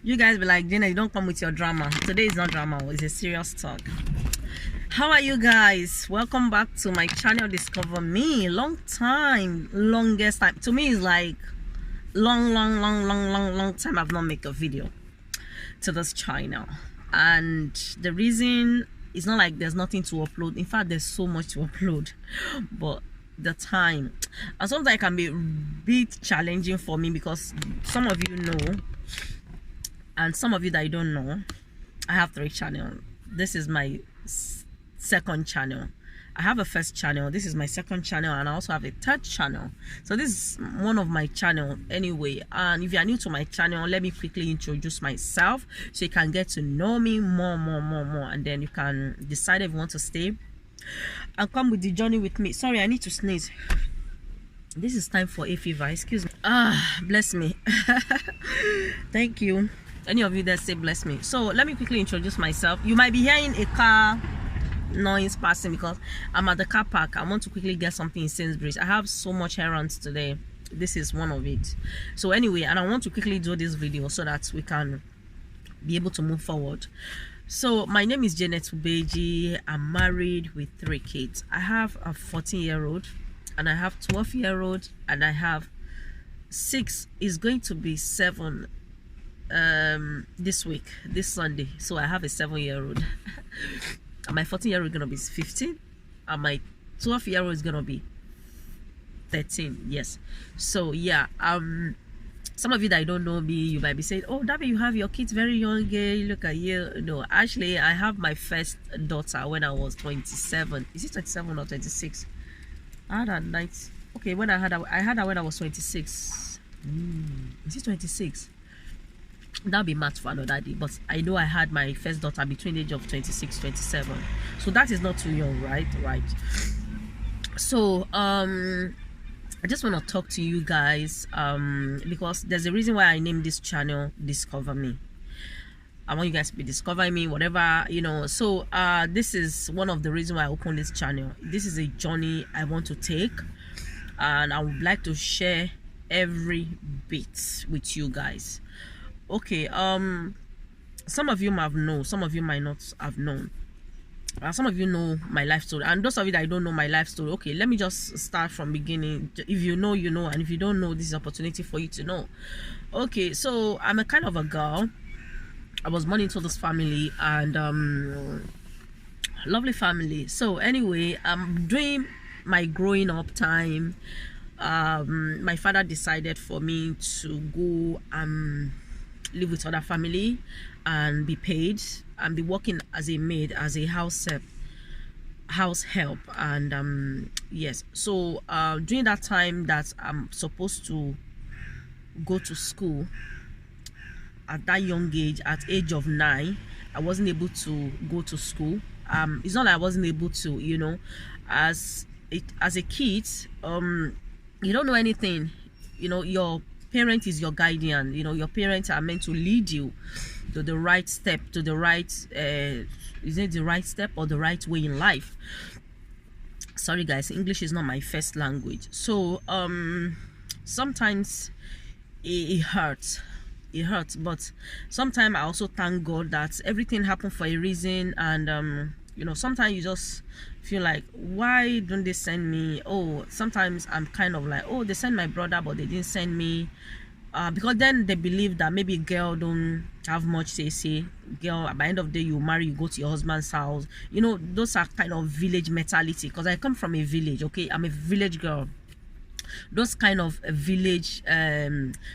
You guys be like, Gina, you don't come with your drama. Today is not drama, it's a serious talk. How are you guys? Welcome back to my channel, Discover Me. Long time, longest time. To me, it's like long time I've not made a video to this channel. And the reason is not like there's nothing to upload. In fact, there's so much to upload. But the time, and sometimes it can be a bit challenging for me because some of you know, and some of you that you don't know, I have 3 channels. This is my second channel. I have a first channel, this is my second channel, and I also have a third channel. So this is one of my channel anyway. And if you are new to my channel, let me quickly introduce myself so you can get to know me more, and then you can decide if you want to stay and come with the journey with me. Sorry, I need to sneeze. This is time for a fever, excuse me. Bless me. Thank you. Any of you that say bless me. So let me quickly introduce myself. You might be hearing a car noise passing because I'm at the car park. I want to quickly get something in Sainsbury's. I have so much errands today. This is one of it. So anyway, and I want to quickly do this video so that we can be able to move forward. So my name is Janet Ubeji. I'm married with 3 kids. I have a 14-year-old and I have 12-year-old and I have 6 is going to be 7 this week, this Sunday. So I have a 7-year-old. And my 14-year-old is gonna be 15 and my 12-year-old is gonna be 13. Yes. So yeah, some of you that don't know me, you might be saying, oh Dabi, you have your kids very young, you look at you. No, actually I have my first daughter when I was 27. Is it 27 or 26? I had her night. Okay, when I had her when I was 26. Is it 26? That'll be math for another day, but I know I had my first daughter between the age of 26 27, so that is not too young, right? So I just want to talk to you guys because there's a reason why I named this channel Discover Me. I want you guys to be discovering me, whatever, you know. So this is one of the reasons why I opened this channel. This is a journey I want to take, and I would like to share every bit with you guys. Okay, some of you might have known, some of you might not have known. Some of you know my life story, and those of you that don't know my life story, okay, let me just start from beginning. If you know, you know, and if you don't know, this is an opportunity for you to know. Okay, so I'm a kind of a girl. I was born into this family, and lovely family. So anyway, during my growing up time, my father decided for me to go live with other family and be paid and be working as a maid, as a house help. And yes, so during that time that I'm supposed to go to school, at that young age, at age of 9, I wasn't able to go to school. It's not like I wasn't able to, you know, as a kid, you don't know anything, you know. Your parent is your guardian, you know. Your parents are meant to lead you to the right step, to the right is it the right step or the right way in life? Sorry guys, English is not my first language. So sometimes it hurts, but sometimes I also thank God that everything happened for a reason. And you know, sometimes you just feel like, why don't they send me? Oh, sometimes I'm kind of like, oh, they sent my brother but they didn't send me, because then they believe that maybe girl don't have much say. Girl, by the end of the day, you marry, you go to your husband's house, you know. Those are kind of village mentality, because I come from a village. Okay, I'm a village girl. Those kind of village,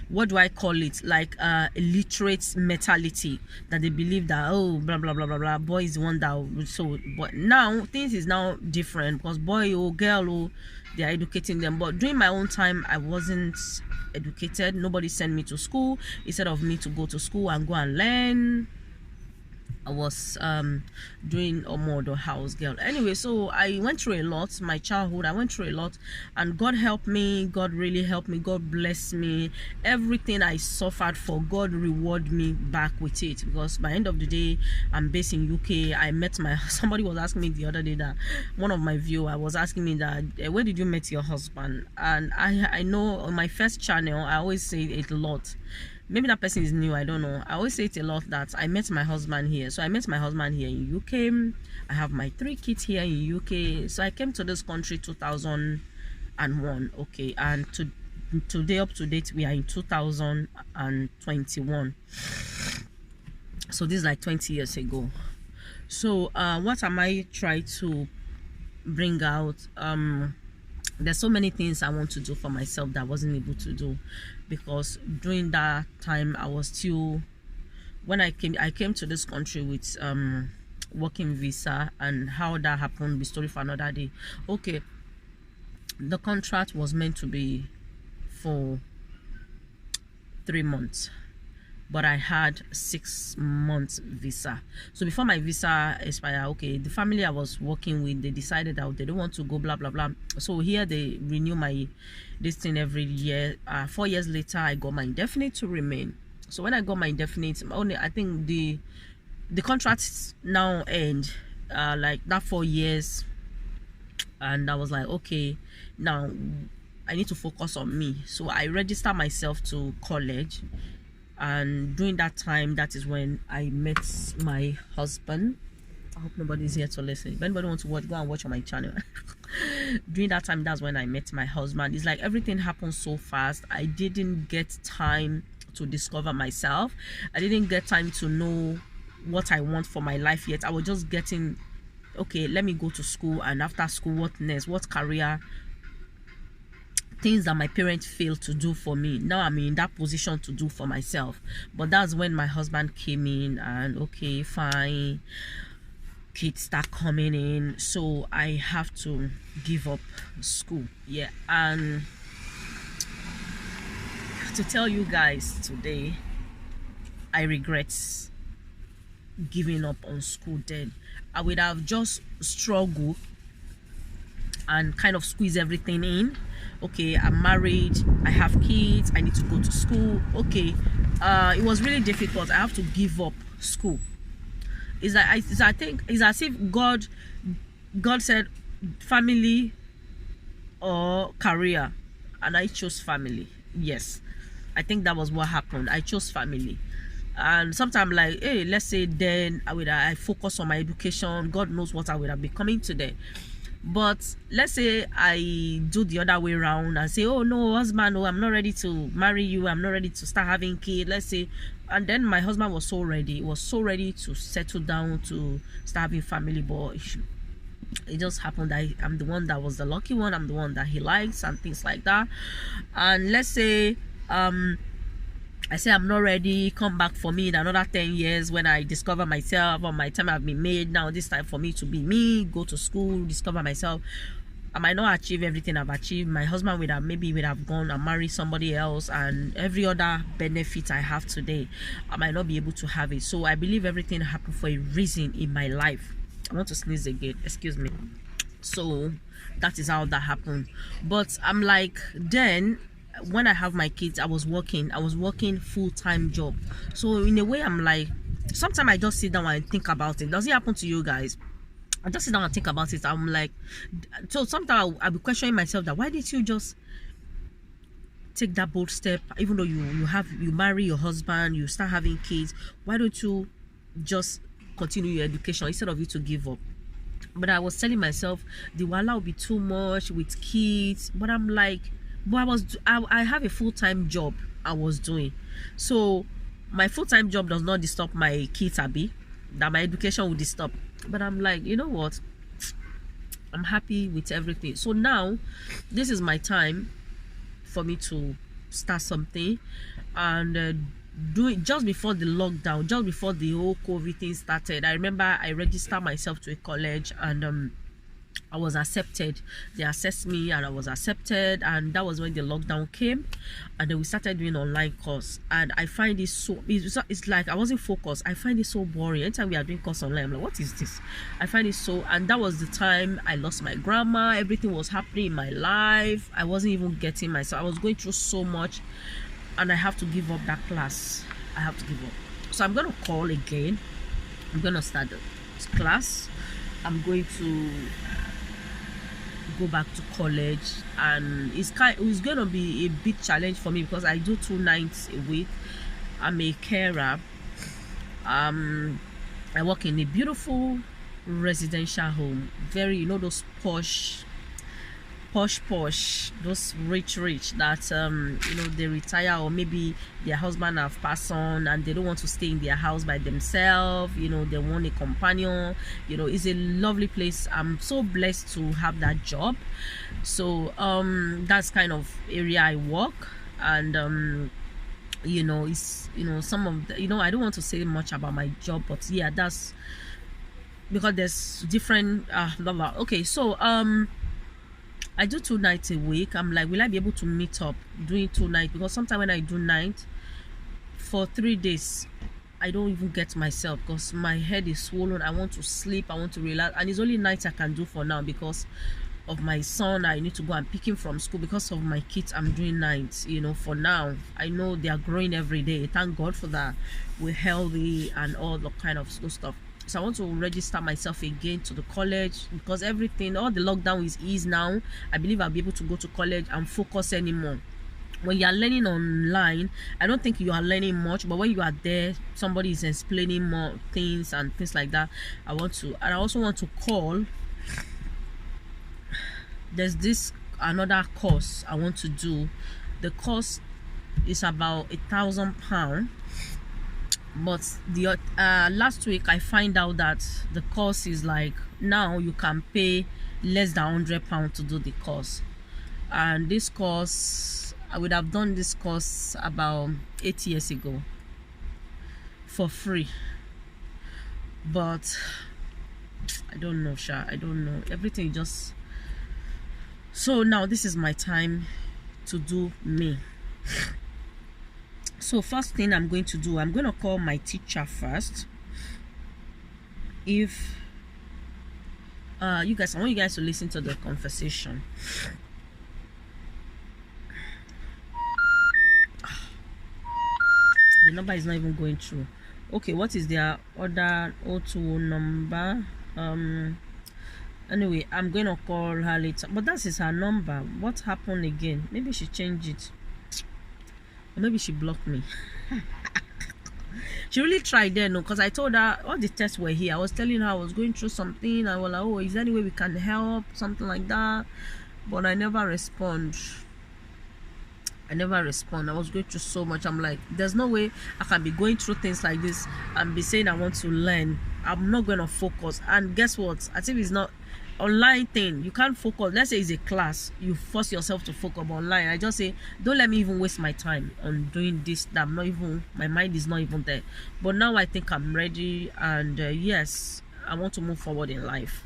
what do I call it, like illiterate mentality, that they believe that, oh, blah blah blah blah blah, boy is the one that. So but now things is now different, because boy or girl, oh, they are educating them. But during my own time, I wasn't educated. Nobody sent me to school. Instead of me to go to school and go and learn, I was doing a model house girl. Anyway, so I went through a lot. My childhood, I went through a lot, and God helped me. God really helped me. God blessed me. Everything I suffered for, God reward me back with it. Because by the end of the day, I'm based in UK. I met my somebody was asking me the other day, that one of my viewer was asking me that where did you meet your husband? And I know on my first channel I always say it a lot. Maybe that person is new, I don't know. I always say it a lot that I met my husband here. So I met my husband here in UK. I have my 3 kids here in UK. So I came to this country 2001. Okay, and today up to date we are in 2021. So this is like 20 years ago. So what am I trying to bring out? There's so many things I want to do for myself that I wasn't able to do, because during that time I was still, when I came to this country with working visa, and how that happened, the story for another day. Okay, the contract was meant to be for 3 months, but I had 6 months visa. So before my visa expired, okay, the family I was working with, they decided that they don't want to go, blah blah blah. So here they renew my this thing every year. 4 years later, I got my indefinite to remain. So when I got my indefinite, only I think the contracts now end like that 4 years, and I was like, okay, now I need to focus on me. So I registered myself to college. And during that time, that is when I met my husband. I hope nobody's here to listen. If anybody wants to watch, go and watch on my channel. During that time, that's when I met my husband. It's like everything happened so fast. I didn't get time to discover myself. I didn't get time to know what I want for my life yet. I was just getting, okay, let me go to school, and after school, what next? What career? Things that my parents failed to do for me, now I'm in that position to do for myself. But that's when my husband came in, and okay, fine, kids start coming in, so I have to give up school. Yeah, and to tell you guys today, I regret giving up on school then. I would have just struggled and kind of squeeze everything in. Okay, I'm married, I have kids, I need to go to school. Okay, it was really difficult. I have to give up school. I think it's as if God said family or career, and I chose family. Yes, I think that was what happened. I chose family. And sometimes, like, hey, let's say then I focus on my education, God knows what I would have becoming today. But let's say I do the other way around and say, oh no, husband, oh, I'm not ready to marry you, I'm not ready to start having kids, let's say. And then my husband was so ready, to settle down, to start having family. But it just happened that I'm the one that was the lucky one, I'm the one that he likes and things like that. And let's say I say I'm not ready, come back for me in another 10 years when I discover myself, or my time I've been made. Now this time for me to be me, go to school, discover myself. I might not achieve everything I've achieved. My husband would have gone and married somebody else, and every other benefit I have today, I might not be able to have it. So I believe everything happened for a reason in my life. I want to sneeze again, excuse me. So that is how that happened. But I'm like, then when I have my kids, I was working full-time job. So in a way, I'm like, sometimes I just sit down and think about it. Does it happen to you guys? I just sit down and think about it. I'm like, so sometimes I'll be questioning myself that why did you just take that bold step, even though you marry your husband, you start having kids, why don't you just continue your education instead of you to give up? But I was telling myself the wala will be too much with kids. But I'm like, but I have a full-time job I was doing. So my full-time job does not disturb my kids, Abby, that my education will disturb. But I'm like, you know what, I'm happy with everything. So now this is my time for me to start something and do it. Just before the lockdown, just before the whole COVID thing started, I remember I registered myself to a college, and I was accepted. They assessed me and I was accepted, and that was when the lockdown came, and then we started doing online course. And I find it so, it's like I wasn't focused. I find it so boring. Anytime we are doing course online, I'm like, what is this? I find it so, and that was the time I lost my grandma. Everything was happening in my life. I wasn't even getting myself. I was going through so much, and I have to give up that class. I have to give up. So I'm gonna call again. I'm gonna start the class. I'm going to go back to college, and it's gonna be a big challenge for me because I do 2 nights a week. I'm a carer. I work in a beautiful residential home, very, you know, those posh, those rich that you know, they retire, or maybe their husband have passed on and they don't want to stay in their house by themselves, you know, they want a companion. You know, it's a lovely place. I'm so blessed to have that job. So that's kind of area I work. And you know, it's, you know, some of the, you know, I don't want to say much about my job, but yeah, that's because there's different blah, blah. Okay, so I do 2 nights a week. I'm like, will I be able to meet up doing 2 nights? Because sometimes when I do night for 3 days, I don't even get myself because my head is swollen. I want to sleep, I want to relax, and it's only nights I can do for now because of my son. I need to go and pick him from school. Because of my kids, I'm doing nights, you know, for now. I know they are growing every day. Thank God for that. We're healthy and all the kind of stuff. So I want to register myself again to the college because everything, all the lockdown is eased now. I believe I'll be able to go to college and focus anymore. When you are learning online, I don't think you are learning much, but when you are there, somebody is explaining more things and things like that. I also want to call. There's this another course I want to do. The course is about £1,000. But the last week I find out that the course is like, now you can pay less than £100 to do the course. And this course, I would have done this course about 8 years ago for free. But I don't know, Sha. I don't know. Everything just, so now this is my time to do me. So first thing I'm going to do, I'm going to call my teacher first. If you guys, I want you guys to listen to the conversation. The number is not even going through. Okay, what is their other 020 number? Anyway, I'm going to call her later, but that is her number. What happened again? Maybe she changed it. Maybe she blocked me. She really tried there, no, because I told her all the tests were here. I was telling her I was going through something. I was like, oh, is there any way we can help, something like that? But I never respond. I was going through so much. I'm like, there's no way I can be going through things like this and be saying I want to learn. I'm not going to focus. And guess what? I think it's not online thing. You can't focus. Let's say it's a class, you force yourself to focus. Online, I just say, don't let me even waste my time on doing this that I'm not even, my mind is not even there. But now I think I'm ready, and yes, I want to move forward in life.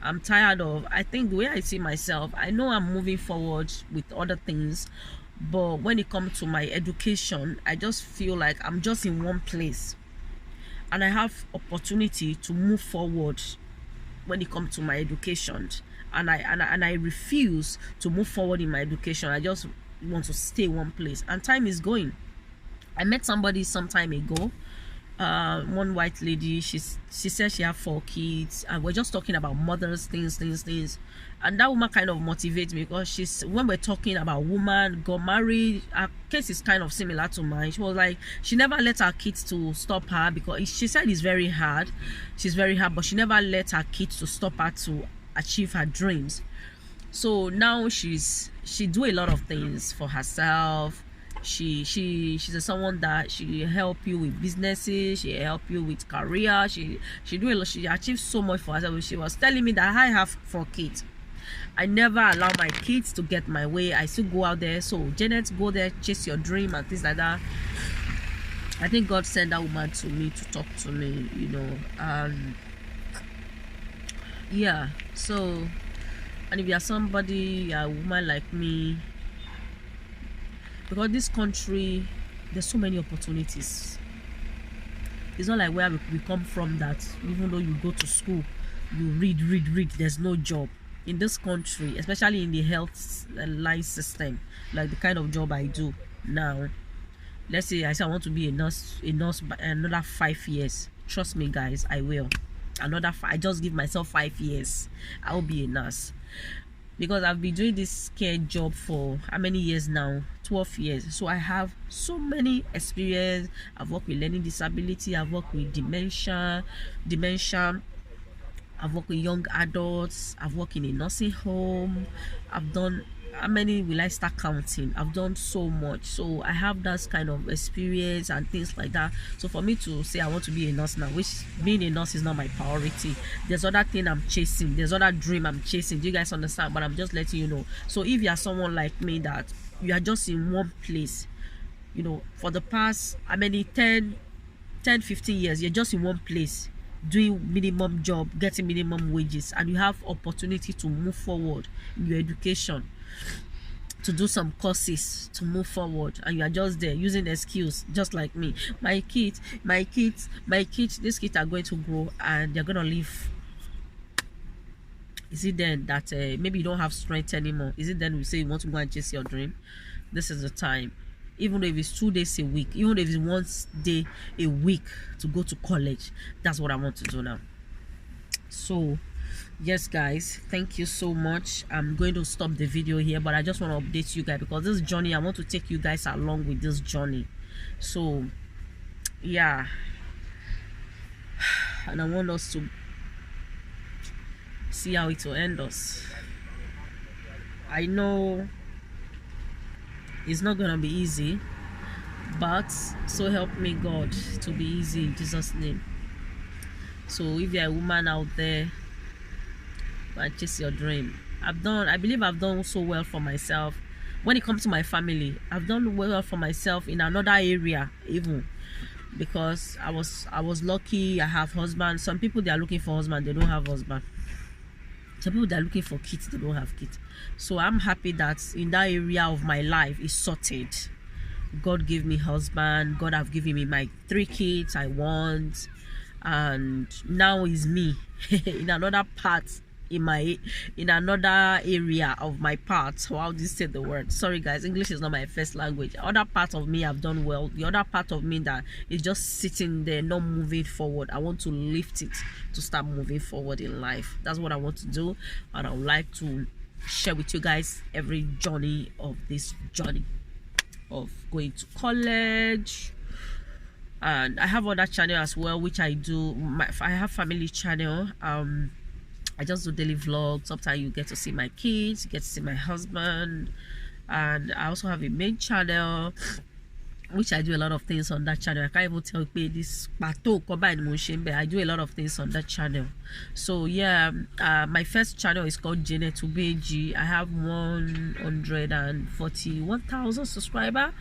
I'm tired of, I think the way I see myself, I know I'm moving forward with other things, but when it comes to my education, I just feel like I'm just in one place and I have opportunity to move forward when it comes to my education, and I refuse to move forward in my education. I just want to stay one place, and time is going. I met somebody some time ago, one white lady. She said she had 4 kids, and we're just talking about mothers, things, and that woman kind of motivates me because when we're talking about woman got married, her case is kind of similar to mine. She was like, she never let her kids to stop her, because she said it's very hard. She's very hard, but she never let her kids to stop her to achieve her dreams. So now she do a lot of things for herself. She's someone that she help you with businesses, she help you with career, she do a lot. She achieved so much for herself. She was telling me that I have 4 kids. I never allow my kids to get my way. I still go out there. So Janet, go there, chase your dream and things like that. I think God sent that woman to me to talk to me, you know. yeah, so, and if you're somebody, a woman like me, because this country, there's so many opportunities. It's not like where we come from, that even though you go to school, you read, there's no job. In this country, especially in the health line system, like the kind of job I do now, let's say I say I want to be a nurse by another 5 years. Trust me guys, I will. I just give myself 5 years, I'll be a nurse. Because I've been doing this care job for how many years now? 12 years. So I have so many experience. I've worked with learning disability, I've worked with dementia, I've worked with young adults, I've worked in a nursing home, I've done, how many will I start counting? I've done so much. So I have that kind of experience and things like that. So for me to say I want to be a nurse now, which being a nurse is not my priority, there's other thing I'm chasing, there's other dream I'm chasing. Do you guys understand? But I'm just letting you know. So if you are someone like me that you are just in one place, you know, for the past how many 10 15 years, you're just in one place doing minimum job, getting minimum wages, and you have opportunity to move forward in your education, to do some courses, to move forward, and you are just there using excuse, just like me. My kids, these kids are going to grow and they're going to live. Is it then that maybe you don't have strength anymore? Is it then we say you want to go and chase your dream? This is the time. Even if it's 2 days a week, even if it's 1 day a week to go to college, that's what I want to do now. So yes guys, thank you so much. I'm going to stop the video here, but I just want to update you guys, because this journey, I want to take you guys along with this journey. So yeah, and I want us to see how it will end us. I know it's not gonna be easy, but so help me God to be easy in Jesus' name. So if you're a woman out there and chase your dream, I believe I've done so well for myself. When it comes to my family, I've done well for myself in another area, even because I was lucky. I have husband. Some people, they are looking for husband, they don't have husband. Some people, they are looking for kids, they don't have kids. So I'm happy that in that area of my life is sorted. God gave me husband, God have given me my 3 kids I want, and now is me in another part, in another area of my part. So how do you say the word? Sorry guys, English is not my first language. Other part of me have done well. The other part of me that is just sitting there, not moving forward, I want to lift it to start moving forward in life. That's what I want to do, and I would like to share with you guys every journey of this journey of going to college. And I have other channel as well, which I do. I have family channel. I just do daily vlogs. Sometimes you get to see my kids, you get to see my husband, and I also have a main channel, which I do a lot of things on that channel. I can't even tell you this plateau combined motion, but I do a lot of things on that channel. So yeah, my first channel is called Janet Ubeji. I have 141,000 subscribers,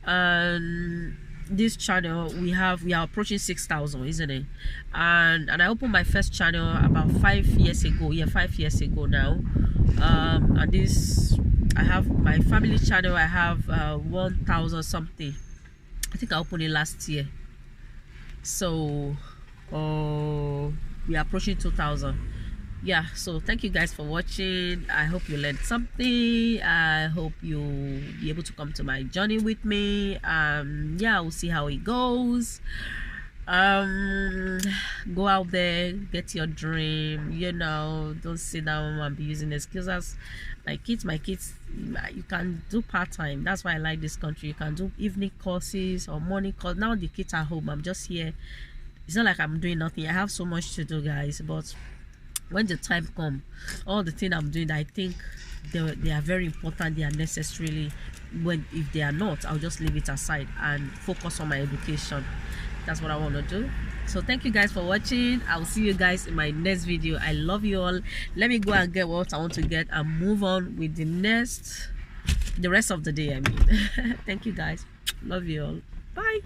and this channel we are approaching 6,000, isn't it? And I opened my first channel about 5 years ago. Yeah, 5 years ago now. And this, I have my family channel. I have 1,000 something. I think I opened it last year. So we are approaching 2,000. Yeah, so thank you guys for watching. I hope you learned something. I hope you'll be able to come to my journey with me. Yeah, we'll see how it goes. Go out there, get your dream, you know. Don't sit down and be using excuses. My kids, you can do part-time. That's why I like this country. You can do evening courses or morning courses. Now the kids are home, I'm just here. It's not like I'm doing nothing. I have so much to do, guys, but when the time comes, all the things I'm doing, I think they are very important, they are necessarily. If they are not, I'll just leave it aside and focus on my education. That's what I want to do. So thank you guys for watching. I'll see you guys in my next video. I love you all. Let me go and get what I want to get and move on with the rest of the day, I mean. Thank you guys. Love you all. Bye.